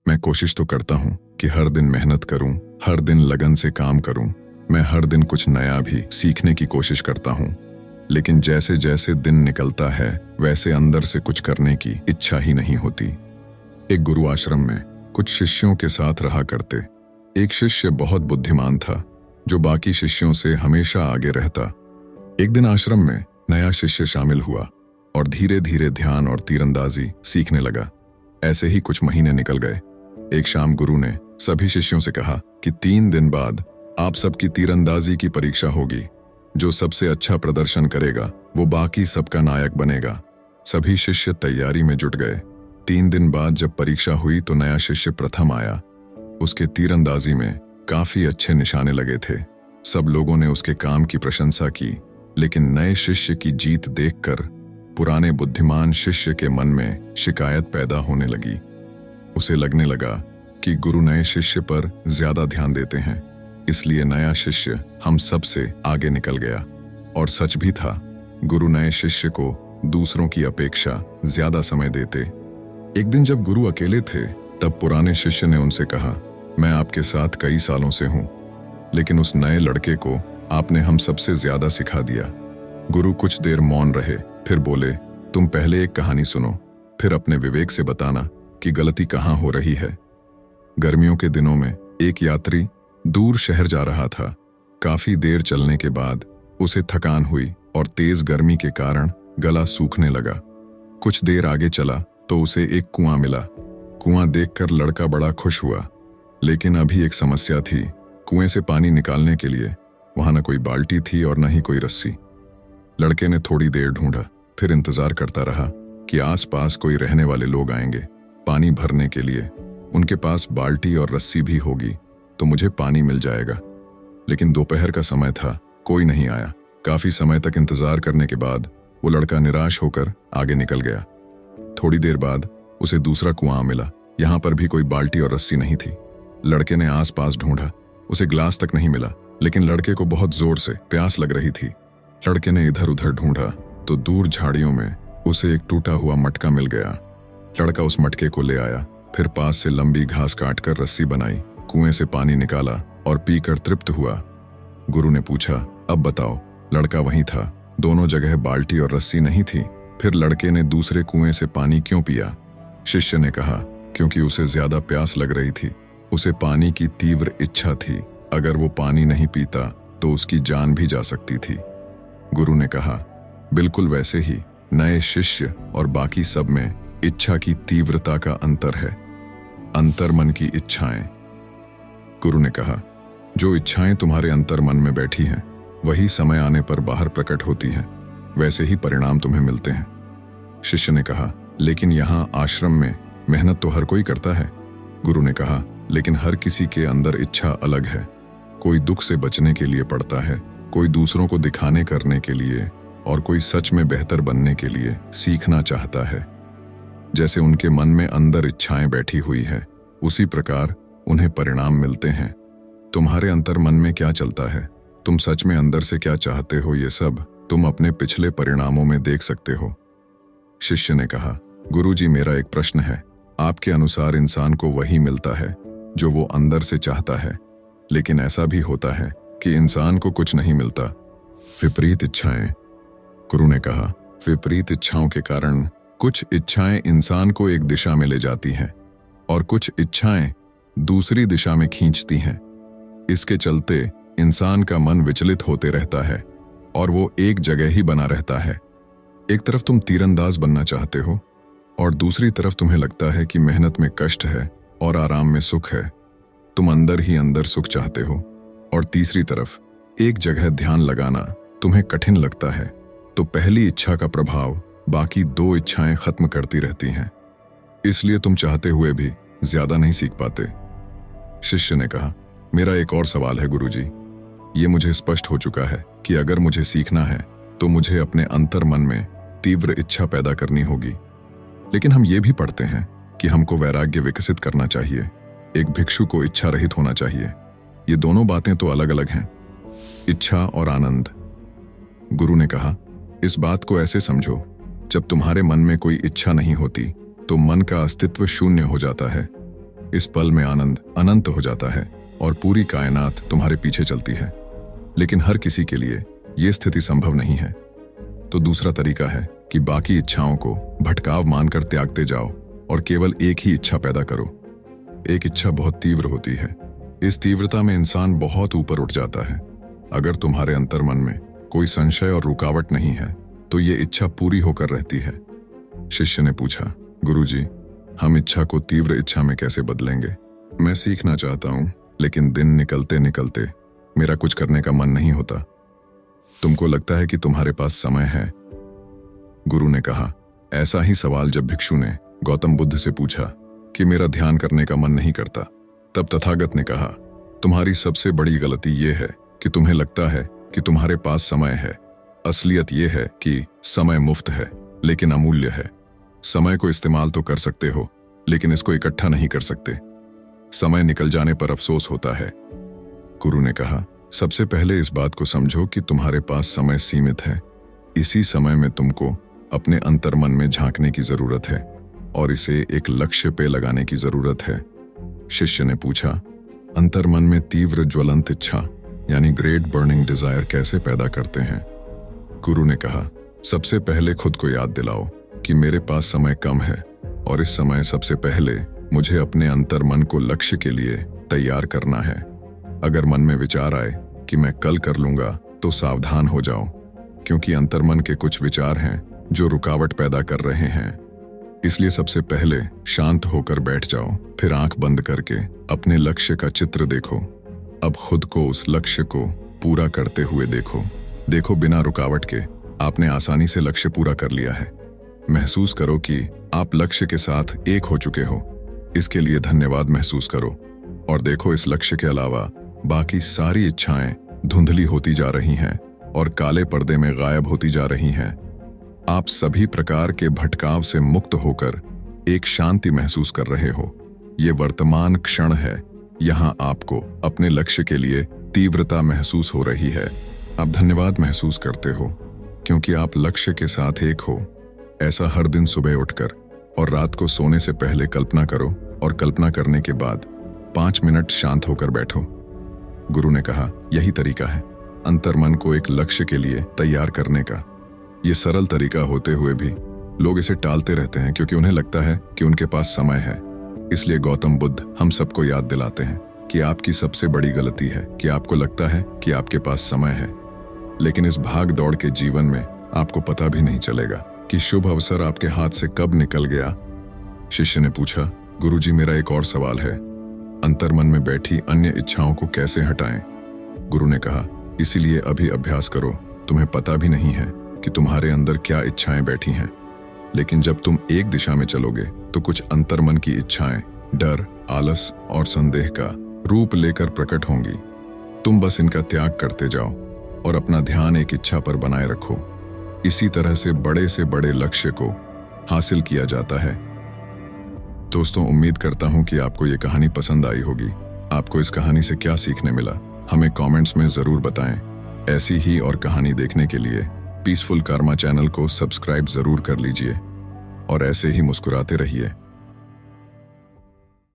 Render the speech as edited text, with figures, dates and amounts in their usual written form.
मैं कोशिश तो करता हूँ कि हर दिन मेहनत करूँ, हर दिन लगन से काम करूँ। मैं हर दिन कुछ नया भी सीखने की कोशिश करता हूँ, लेकिन जैसे जैसे दिन निकलता है वैसे अंदर से कुछ करने की इच्छा ही नहीं होती। एक गुरु आश्रम में कुछ शिष्यों के साथ रहा करते। एक शिष्य बहुत बुद्धिमान था, जो बाकी शिष्यों से हमेशा आगे रहता। एक दिन आश्रम में नया शिष्य शामिल हुआ और धीरे धीरे ध्यान और तीरंदाजी सीखने लगा। ऐसे ही कुछ महीने निकल गए। एक शाम गुरु ने सभी शिष्यों से कहा कि 3 दिन बाद आप सबकी तीरंदाजी की परीक्षा होगी। जो सबसे अच्छा प्रदर्शन करेगा वो बाकी सबका नायक बनेगा। सभी शिष्य तैयारी में जुट गए। 3 दिन बाद जब परीक्षा हुई तो नया शिष्य प्रथम आया। उसके तीरंदाजी में काफी अच्छे निशाने लगे थे। सब लोगों ने उसके काम की प्रशंसा की, लेकिन नए शिष्य की जीत देखकर पुराने बुद्धिमान शिष्य के मन में शिकायत पैदा होने लगी। उसे लगने लगा कि गुरु नए शिष्य पर ज्यादा ध्यान देते हैं, इसलिए नया शिष्य हम सबसे आगे निकल गया। और सच भी था, गुरु नए शिष्य को दूसरों की अपेक्षा ज्यादा समय देते। एक दिन जब गुरु अकेले थे तब पुराने शिष्य ने उनसे कहा, मैं आपके साथ कई सालों से हूं, लेकिन उस नए लड़के को आपने हम सबसे ज्यादा सिखा दिया। गुरु कुछ देर मौन रहे, फिर बोले, तुम पहले एक कहानी सुनो, फिर अपने विवेक से बताना कि गलती कहाँ हो रही है। गर्मियों के दिनों में एक यात्री दूर शहर जा रहा था। काफी देर चलने के बाद उसे थकान हुई और तेज गर्मी के कारण गला सूखने लगा। कुछ देर आगे चला तो उसे एक कुआं मिला। कुआं देखकर लड़का बड़ा खुश हुआ, लेकिन अभी एक समस्या थी। कुएं से पानी निकालने के लिए वहां न कोई बाल्टी थी और न ही कोई रस्सी। लड़के ने थोड़ी देर ढूंढा, फिर इंतजार करता रहा कि आसपास कोई रहने वाले लोग आएंगे पानी भरने के लिए। उनके पास बाल्टी और रस्सी भी होगी तो मुझे पानी मिल जाएगा। लेकिन दोपहर का समय था, कोई नहीं आया। काफी समय तक इंतजार करने के बाद वो लड़का निराश होकर आगे निकल गया। थोड़ी देर बाद उसे दूसरा कुआं मिला। यहाँ पर भी कोई बाल्टी और रस्सी नहीं थी। लड़के ने आसपास ढूंढा, उसे गिलास तक नहीं मिला, लेकिन लड़के को बहुत जोर से प्यास लग रही थी। लड़के ने इधर उधर ढूंढा तो दूर झाड़ियों में उसे एक टूटा हुआ मटका मिल गया। लड़का उस मटके को ले आया, फिर पास से लंबी घास काटकर रस्सी बनाई, कुएं से पानी निकाला और पीकर तृप्त हुआ। गुरु ने पूछा, अब बताओ। लड़का वहीं था, दोनों जगह बाल्टी और रस्सी नहीं थी। फिर लड़के ने दूसरे कुएं से पानी क्यों पिया? शिष्य ने कहा, क्योंकि उसे ज्यादा प्यास लग रही थी। उसे पानी की तीव्र इच्छा थी। अगर वो पानी नहीं पीता तो उसकी जान भी जा सकती थी। गुरु ने कहा, बिल्कुल वैसे ही नए शिष्य और बाकी सब में इच्छा की तीव्रता का अंतर है। अंतर मन की इच्छाएं। गुरु ने कहा, जो इच्छाएं तुम्हारे अंतर मन में बैठी हैं वही समय आने पर बाहर प्रकट होती हैं, वैसे ही परिणाम तुम्हें मिलते हैं। शिष्य ने कहा, लेकिन यहाँ आश्रम में मेहनत तो हर कोई करता है। गुरु ने कहा, लेकिन हर किसी के अंदर इच्छा अलग है। कोई दुख से बचने के लिए पढ़ता है, कोई दूसरों को दिखाने करने के लिए, और कोई सच में बेहतर बनने के लिए सीखना चाहता है। जैसे उनके मन में अंदर इच्छाएं बैठी हुई है, उसी प्रकार उन्हें परिणाम मिलते हैं। तुम्हारे अंतर मन में क्या चलता है, तुम सच में अंदर से क्या चाहते हो, ये सब तुम अपने पिछले परिणामों में देख सकते हो। शिष्य ने कहा, गुरुजी, मेरा एक प्रश्न है। आपके अनुसार इंसान को वही मिलता है जो वो अंदर से चाहता है, लेकिन ऐसा भी होता है कि इंसान को कुछ नहीं मिलता। विपरीत इच्छाएं। गुरु ने कहा, विपरीत इच्छाओं के कारण कुछ इच्छाएं इंसान को एक दिशा में ले जाती हैं और कुछ इच्छाएं दूसरी दिशा में खींचती हैं। इसके चलते इंसान का मन विचलित होते रहता है और वो एक जगह ही बना रहता है। एक तरफ तुम तीरंदाज बनना चाहते हो और दूसरी तरफ तुम्हें लगता है कि मेहनत में कष्ट है और आराम में सुख है। तुम अंदर ही अंदर सुख चाहते हो और तीसरी तरफ एक जगह ध्यान लगाना तुम्हें कठिन लगता है। तो पहली इच्छा का प्रभाव बाकी 2 इच्छाएं खत्म करती रहती हैं, इसलिए तुम चाहते हुए भी ज्यादा नहीं सीख पाते। शिष्य ने कहा, मेरा एक और सवाल है गुरुजी। ये मुझे स्पष्ट हो चुका है कि अगर मुझे सीखना है तो मुझे अपने अंतर मन में तीव्र इच्छा पैदा करनी होगी। लेकिन हम ये भी पढ़ते हैं कि हमको वैराग्य विकसित करना चाहिए, एक भिक्षु को इच्छा रहित होना चाहिए। ये दोनों बातें तो अलग अलग हैं, इच्छा और आनंद। गुरु ने कहा, इस बात को ऐसे समझो, जब तुम्हारे मन में कोई इच्छा नहीं होती तो मन का अस्तित्व शून्य हो जाता है। इस पल में आनंद अनंत हो जाता है और पूरी कायनात तुम्हारे पीछे चलती है। लेकिन हर किसी के लिए यह स्थिति संभव नहीं है। तो दूसरा तरीका है कि बाकी इच्छाओं को भटकाव मानकर त्यागते जाओ और केवल एक ही इच्छा पैदा करो। एक इच्छा बहुत तीव्र होती है। इस तीव्रता में इंसान बहुत ऊपर उठ जाता है। अगर तुम्हारे अंतर्मन में कोई संशय और रुकावट नहीं है तो ये इच्छा पूरी होकर रहती है। शिष्य ने पूछा, गुरुजी, हम इच्छा को तीव्र इच्छा में कैसे बदलेंगे? मैं सीखना चाहता हूं, लेकिन दिन निकलते निकलते मेरा कुछ करने का मन नहीं होता। तुमको लगता है कि तुम्हारे पास समय है? गुरु ने कहा। ऐसा ही सवाल जब भिक्षु ने गौतम बुद्ध से पूछा कि मेरा ध्यान करने का मन नहीं करता, तब तथागत ने कहा, तुम्हारी सबसे बड़ी गलती यह है कि तुम्हें लगता है कि तुम्हारे पास समय है। असलियत यह है कि समय मुफ्त है लेकिन अमूल्य है। समय को इस्तेमाल तो कर सकते हो, लेकिन इसको इकट्ठा नहीं कर सकते। समय निकल जाने पर अफसोस होता है। गुरु ने कहा, सबसे पहले इस बात को समझो कि तुम्हारे पास समय सीमित है। इसी समय में तुमको अपने अंतर्मन में झांकने की जरूरत है और इसे एक लक्ष्य पे लगाने की जरूरत है। शिष्य ने पूछा, अंतर्मन में तीव्र ज्वलंत इच्छा यानी ग्रेट बर्निंग डिजायर कैसे पैदा करते हैं? गुरु ने कहा, सबसे पहले खुद को याद दिलाओ कि मेरे पास समय कम है और इस समय सबसे पहले मुझे अपने अंतर्मन को लक्ष्य के लिए तैयार करना है। अगर मन में विचार आए कि मैं कल कर लूंगा तो सावधान हो जाओ, क्योंकि अंतर्मन के कुछ विचार हैं जो रुकावट पैदा कर रहे हैं। इसलिए सबसे पहले शांत होकर बैठ जाओ, फिर आंख बंद करके अपने लक्ष्य का चित्र देखो। अब खुद को उस लक्ष्य को पूरा करते हुए देखो बिना रुकावट के आपने आसानी से लक्ष्य पूरा कर लिया है। महसूस करो कि आप लक्ष्य के साथ एक हो चुके हो। इसके लिए धन्यवाद महसूस करो और देखो इस लक्ष्य के अलावा बाकी सारी इच्छाएं धुंधली होती जा रही हैं और काले पर्दे में गायब होती जा रही हैं। आप सभी प्रकार के भटकाव से मुक्त होकर एक शांति महसूस कर रहे हो। ये वर्तमान क्षण है। यहां आपको अपने लक्ष्य के लिए तीव्रता महसूस हो रही है। आप धन्यवाद महसूस करते हो क्योंकि आप लक्ष्य के साथ एक हो। ऐसा हर दिन सुबह उठकर और रात को सोने से पहले कल्पना करो और कल्पना करने के बाद 5 मिनट शांत होकर बैठो। गुरु ने कहा, यही तरीका है अंतर्मन को एक लक्ष्य के लिए तैयार करने का। ये सरल तरीका होते हुए भी लोग इसे टालते रहते हैं क्योंकि उन्हें लगता है कि उनके पास समय है। इसलिए गौतम बुद्ध हम सबको याद दिलाते हैं कि आपकी सबसे बड़ी गलती है कि आपको लगता है कि आपके पास समय है, लेकिन इस भाग दौड़ के जीवन में आपको पता भी नहीं चलेगा कि शुभ अवसर आपके हाथ से कब निकल गया। शिष्य ने पूछा, गुरुजी, मेरा एक और सवाल है, अंतर्मन में बैठी अन्य इच्छाओं को कैसे हटाएं? गुरु ने कहा, इसीलिए अभी अभ्यास करो। तुम्हें पता भी नहीं है कि तुम्हारे अंदर क्या इच्छाएं बैठी हैं, लेकिन जब तुम एक दिशा में चलोगे तो कुछ अंतर्मन की इच्छाएं डर, आलस और संदेह का रूप लेकर प्रकट होंगी। तुम बस इनका त्याग करते जाओ और अपना ध्यान एक इच्छा पर बनाए रखो। इसी तरह से बड़े लक्ष्य को हासिल किया जाता है। दोस्तों, उम्मीद करता हूं कि आपको ये कहानी पसंद आई होगी। आपको इस कहानी से क्या सीखने मिला, हमें कमेंट्स में जरूर बताएं। ऐसी ही और कहानी देखने के लिए पीसफुल कर्मा चैनल को सब्सक्राइब जरूर कर लीजिए और ऐसे ही मुस्कुराते रहिए।